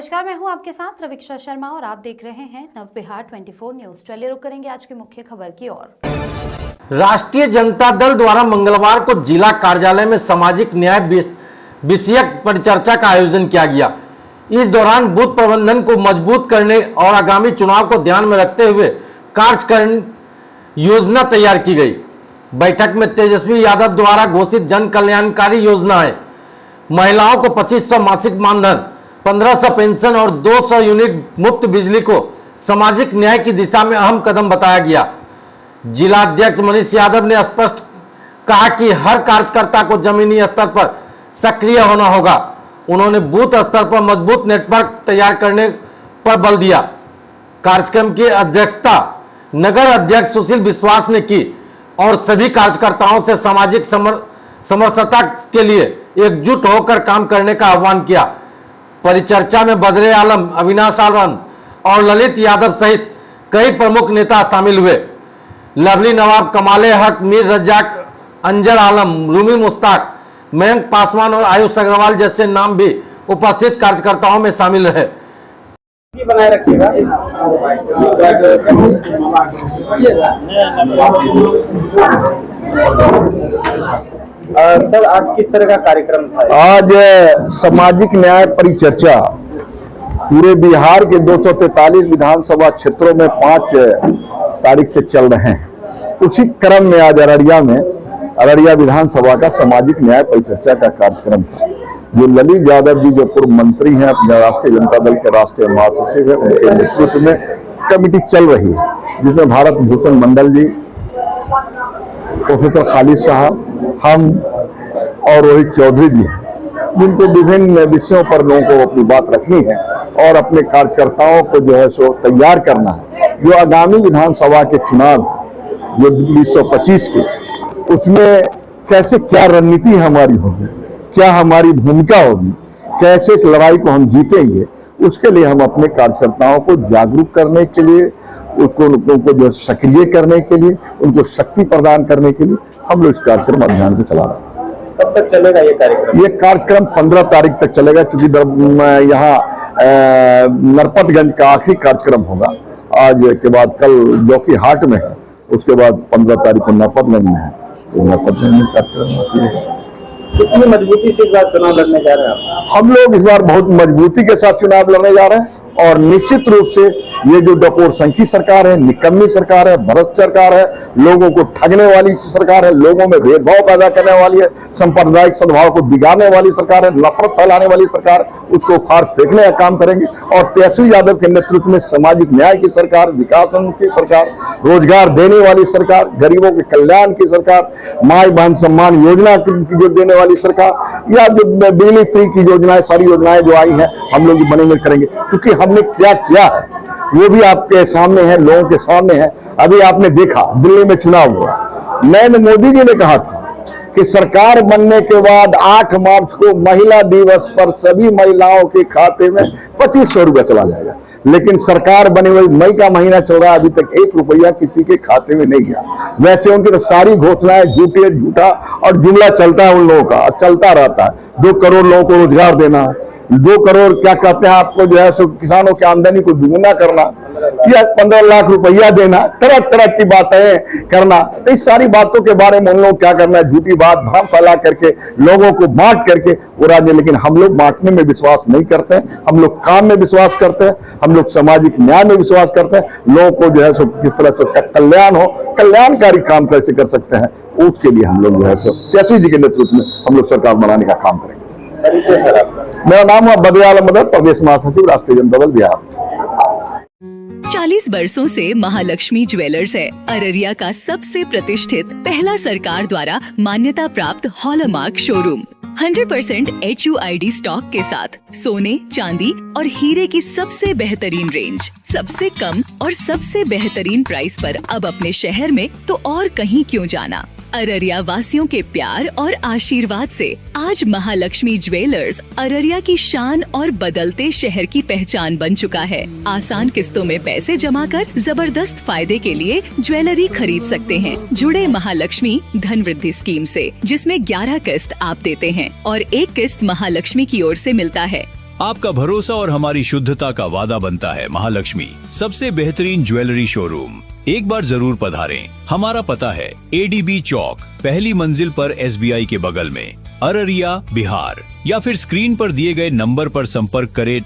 नमस्कार, मैं हूं आपके साथ रविक्षा शर्मा और आप देख रहे हैं नव बिहार 24 न्यूज। चलिए रुक करेंगे आज की मुख्य खबर की ओर। राष्ट्रीय जनता दल द्वारा मंगलवार को जिला कार्यालय में सामाजिक न्याय विषयक परिचर्चा का आयोजन किया गया। इस दौरान बूथ प्रबंधन को मजबूत करने और आगामी चुनाव को ध्यान में रखते हुए कार्य योजना तैयार की गई। बैठक में तेजस्वी यादव द्वारा घोषित जन कल्याणकारी योजनाएं, महिलाओं को 2500 मासिक मानधन, 1500 पेंशन और 200 यूनिट मुफ्त बिजली को सामाजिक न्याय की दिशा में अहम कदम बताया गया। जिला अध्यक्ष मनीष यादव ने स्पष्ट कहा कि हर कार्यकर्ता को जमीनी स्तर पर सक्रिय होना होगा। उन्होंने बूथ स्तर पर मजबूत नेटवर्क तैयार करने पर बल दिया। कार्यक्रम की अध्यक्षता नगर अध्यक्ष सुशील विश्वास ने की और सभी कार्यकर्ताओं से सामाजिक समरसता के लिए एकजुट होकर काम करने का आह्वान किया। परिचर्चा में बदरे आलम, अविनाश आलम और ललित यादव सहित कई प्रमुख नेता शामिल हुए। लवली नवाब, कमाले हक, मीर रज्जाक, अंजर आलम, रूमी मुश्ताक, मयंक पासवान और आयुष अग्रवाल जैसे नाम भी उपस्थित कार्यकर्ताओं में शामिल रहे। बनाए रखिएगा। सर, आज किस तरह का कार्यक्रम था? आज सामाजिक न्याय परिचर्चा पूरे बिहार के 243 विधानसभा क्षेत्रों में 5 तारीख से चल रहे हैं। उसी क्रम में आज अररिया विधानसभा का सामाजिक न्याय परिचर्चा का कार्यक्रम था। जो ललित यादव जी जो पूर्व मंत्री हैं, अपने राष्ट्रीय जनता दल के राष्ट्रीय महासचिव है, उनके नेतृत्व में कमेटी चल रही है, जिसमें भारत भूषण मंडल जी, प्रोफेसर खालिद साहब, हम और रोहित चौधरी जी, जिनको विभिन्न विषयों पर लोगों को अपनी बात रखनी है और अपने कार्यकर्ताओं को जो है सो तैयार करना है। जो आगामी विधानसभा के चुनाव जो 2025 के, उसमें कैसे क्या रणनीति हमारी होगी, क्या हमारी भूमिका होगी, कैसे इस लड़ाई को हम जीतेंगे, उसके लिए हम अपने कार्यकर्ताओं को जागरूक करने के लिए, उनको जो सक्रिय करने के लिए, उनको शक्ति प्रदान करने के लिए हम लोग इस कार्यक्रम अभियान को चला रहे हैं। कब तक चलेगा ये कार्यक्रम? ये कार्यक्रम 15 तारीख तक चलेगा, क्योंकि यहाँ नरपतगंज का आखिरी कार्यक्रम होगा। आज के बाद कल जोकी हाट में है, उसके बाद 15 तारीख को नरपतगंज में है। तो नरपतगंज में कार्यक्रम कितनी मजबूती से इस बार चुनाव लड़ने जा रहे हैं? हम लोग इस बार बहुत मजबूती के साथ चुनाव लड़ने जा रहे हैं और निश्चित रूप से ये जो डकोर संखी सरकार है, निकम्मी सरकार है, भ्रष्ट सरकार है, लोगों को ठगने वाली सरकार है, लोगों में भेदभाव पैदा करने वाली है, सांप्रदायिक सद्भाव को बिगाड़ने वाली सरकार है, नफरत फैलाने वाली सरकार, उसको फाड़ फेंकने का काम करेंगे। और तेजस्वी यादव के नेतृत्व में सामाजिक न्याय की सरकार, विकासोन्मुखी सरकार, रोजगार देने वाली सरकार, गरीबों के कल्याण की सरकार, माई बहन सम्मान योजना की जो देने वाली सरकार, या जो बिजली फ्री की योजनाएं, सारी योजनाएं जो आई हैं, हम लोग बनेंगे करेंगे। क्योंकि हमने क्या किया है वो भी आपके सामने है, लोगों के सामने है। अभी आपने देखा दिल्ली में चुनाव हुआ, नरेंद्र मोदी जी ने कहा था कि सरकार बनने के बाद 8 मार्च को महिला दिवस पर सभी महिलाओं के खाते में 2500 रुपया चला जाएगा। लेकिन सरकार बनी हुई मई का महीना चल रहा है, अभी तक 1 रुपया किसी के खाते में नहीं गया। वैसे उनकी तो सारी घोषणाएं झूठा और जुमला चलता है उन लोगों का, चलता रहता है। 2 करोड़ लोगों को रोजगार देना, 2 करोड़ क्या कहते हैं आपको जो है सो किसानों की आमदनी को दुगुना करना, या 15 लाख रुपया देना, तरह तरह की बातें करना। तो इस सारी बातों के बारे में उन लोग क्या करना है, झूठी बात भ्रम फैला करके लोगों को बांट करके उड़ा दे। लेकिन हम लोग बांटने में विश्वास नहीं करते हैं, हम लोग काम में विश्वास करते हैं, हम लोग सामाजिक न्याय में विश्वास करते हैं। लोगों को जो है सो किस तरह से कल्याण हो, कल्याणकारी काम कैसे कर सकते हैं, उसके लिए हम लोग जो है सो तेजस्वी जी के नेतृत्व में हम लोग सरकार बनाने का काम करेंगे। मेरा नाम है बदरे आलम, प्रदेश महासचिव, राष्ट्रीय जनता दल बिहार। 40 वर्षों से महालक्ष्मी ज्वेलर्स है अररिया का सबसे प्रतिष्ठित पहला सरकार द्वारा मान्यता प्राप्त हॉलमार्क शोरूम। 100% HUID स्टॉक के साथ सोने, चांदी और हीरे की सबसे बेहतरीन रेंज, सबसे कम और सबसे बेहतरीन प्राइस पर अब अपने शहर में तो और कहीं क्यों जाना। अररिया वासियों के प्यार और आशीर्वाद से आज महालक्ष्मी ज्वेलर्स अररिया की शान और बदलते शहर की पहचान बन चुका है। आसान किस्तों में पैसे जमा कर जबरदस्त फायदे के लिए ज्वेलरी खरीद सकते हैं। जुड़े महालक्ष्मी धन वृद्धि स्कीम से, जिसमें 11 किस्त आप देते हैं और 1 किस्त महालक्ष्मी की ओर से मिलता है। आपका भरोसा और हमारी शुद्धता का वादा बनता है महालक्ष्मी, सबसे बेहतरीन ज्वेलरी शोरूम। एक बार जरूर पधारें। हमारा पता है ADB चौक, पहली मंजिल पर SBI के बगल में, अररिया, बिहार। या फिर स्क्रीन पर दिए गए नंबर पर संपर्क करें।